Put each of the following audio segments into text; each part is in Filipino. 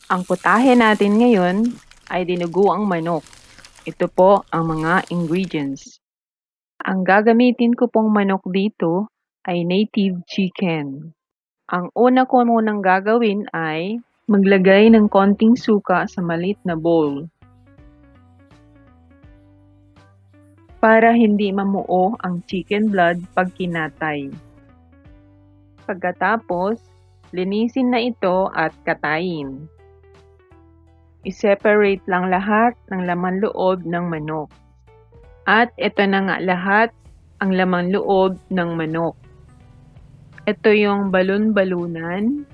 Ang putahe natin ngayon ay dinuguang manok. Ito po ang mga ingredients. Ang gagamitin ko pong manok dito ay native chicken. Ang una ko munang gagawin ay maglagay ng konting suka sa maliit na bowl para hindi mamuo ang chicken blood pag kinatay. Pagkatapos, linisin na ito at katayin. I-separate lang lahat ng laman loob ng manok. At ito na nga lahat ang laman loob ng manok. Ito yung balon-balunan,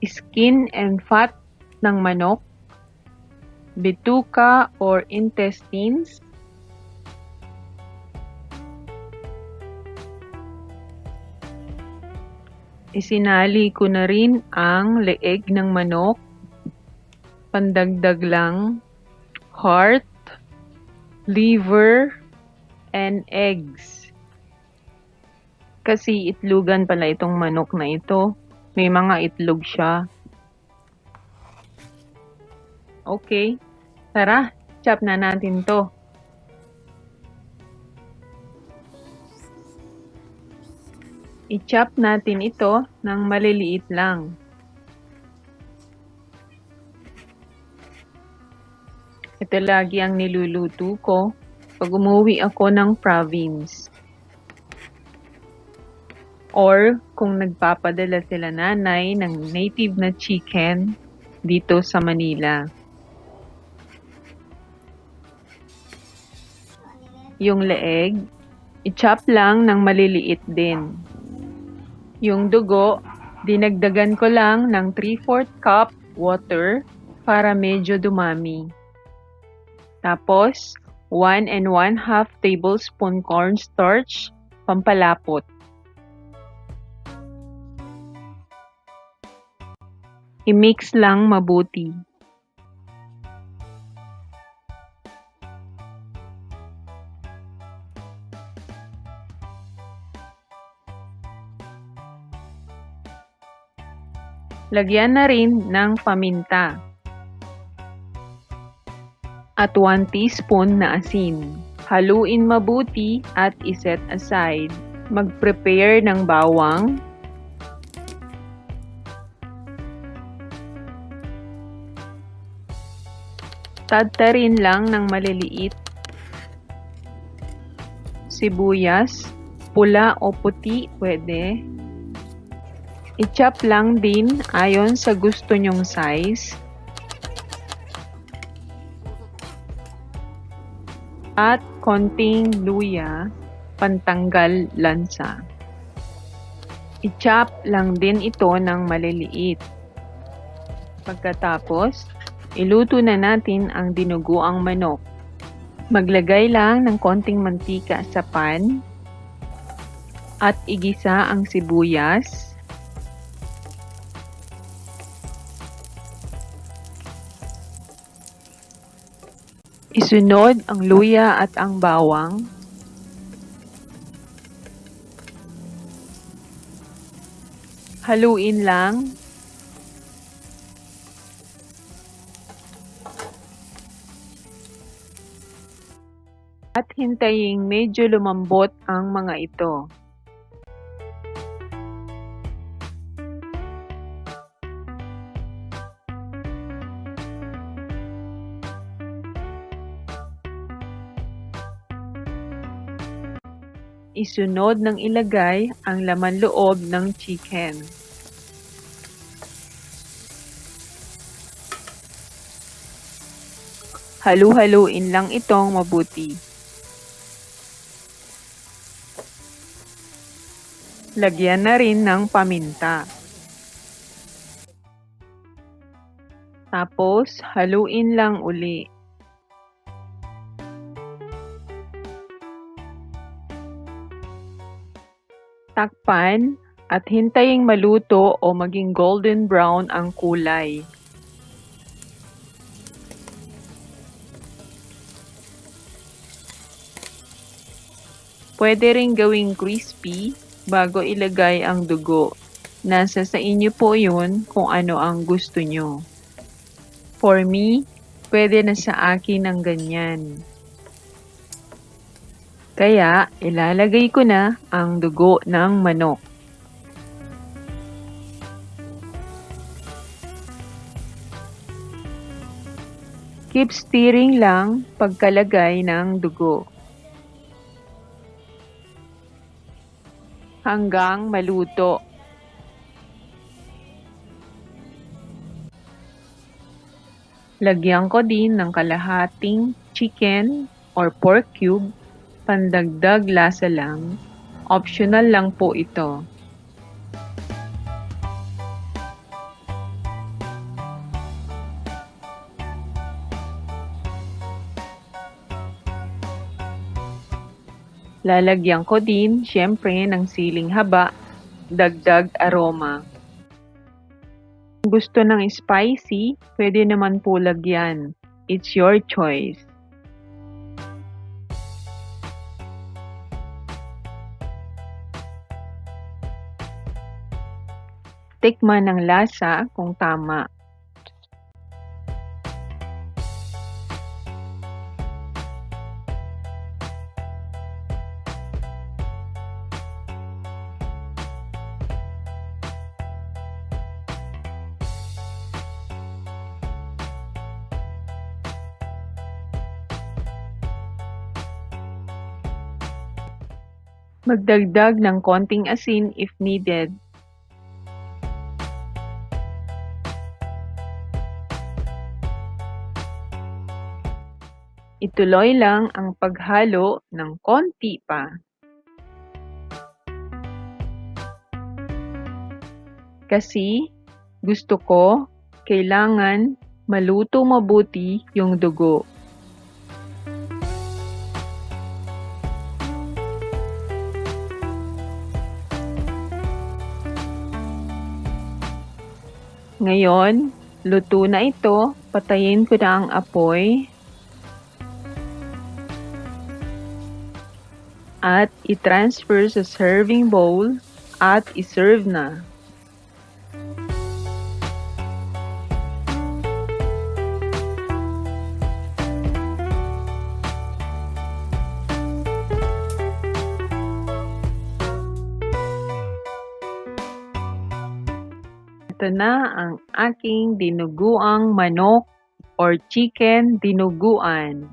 skin and fat ng manok, bituka or intestines, isinali ko na rin ang leeg ng manok, pandagdag lang, heart, liver, and eggs. Kasi itlugan pala itong manok na ito. May mga itlog siya. Okay, tara, chop na natin to. I-chop natin ito ng maliliit lang. Ito lagi ang niluluto ko pag umuwi ako ng province. Or kung nagpapadala sila nanay ng native na chicken dito sa Manila. Yung leeg, i-chop lang ng maliliit din. Yung dugo, dinagdagan ko lang ng 3/4 cup water para medyo dumami. Tapos, 1 1/2 tablespoon cornstarch, pampalapot. I-mix lang mabuti. Lagyan na rin ng paminta. At 1 teaspoon na asin. Haluin mabuti at iset aside. Mag-prepare ng bawang, tadtarin lang ng maliliit, sibuyas, pula o puti pwede. I-chop lang din ayon sa gusto nyong size. At konting luya, pantanggal lansa. I-chop lang din ito ng maliliit. Pagkatapos, iluto na natin ang dinuguang manok. Maglagay lang ng konting mantika sa pan at igisa ang sibuyas, isunod ang luya at ang bawang, haluin lang. At hintayin medyo lumambot ang mga ito. Isunod ng ilagay ang laman loob ng chicken. Halu-haluin lang itong mabuti. Lagyan na rin ng paminta. Tapos, haluin lang uli. Takpan at hintaying maluto o maging golden brown ang kulay. Pwede ring gawing crispy bago ilagay ang dugo. Nasa sa inyo po yun kung ano ang gusto nyo. For me, pwede na sa akin ang ganyan. Kaya ilalagay ko na ang dugo ng manok. Keep stirring lang pagkalagay ng dugo. Hanggang maluto. Lagyan ko din ng kalahating chicken or pork cube, pandagdag lasa lang. Optional lang po ito. Lalagyan ko din, syempre, ng siling haba, dagdag aroma. Kung gusto ng spicy, pwede naman po lagyan. It's your choice. Tikman ng lasa kung tama. Magdagdag ng konting asin if needed. Ituloy lang ang paghalo ng konti pa. Kasi gusto ko, kailangan maluto mabuti yung dugo. Ngayon, luto na ito, patayin ko na ang apoy. At i-transfer sa serving bowl at i-serve na. Ito na ang aking dinuguang manok or chicken dinuguan.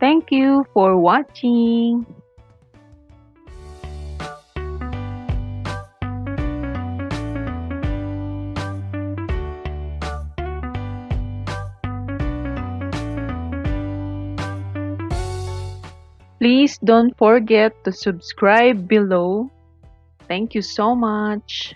Thank you for watching. Please don't forget to subscribe below. Thank you so much.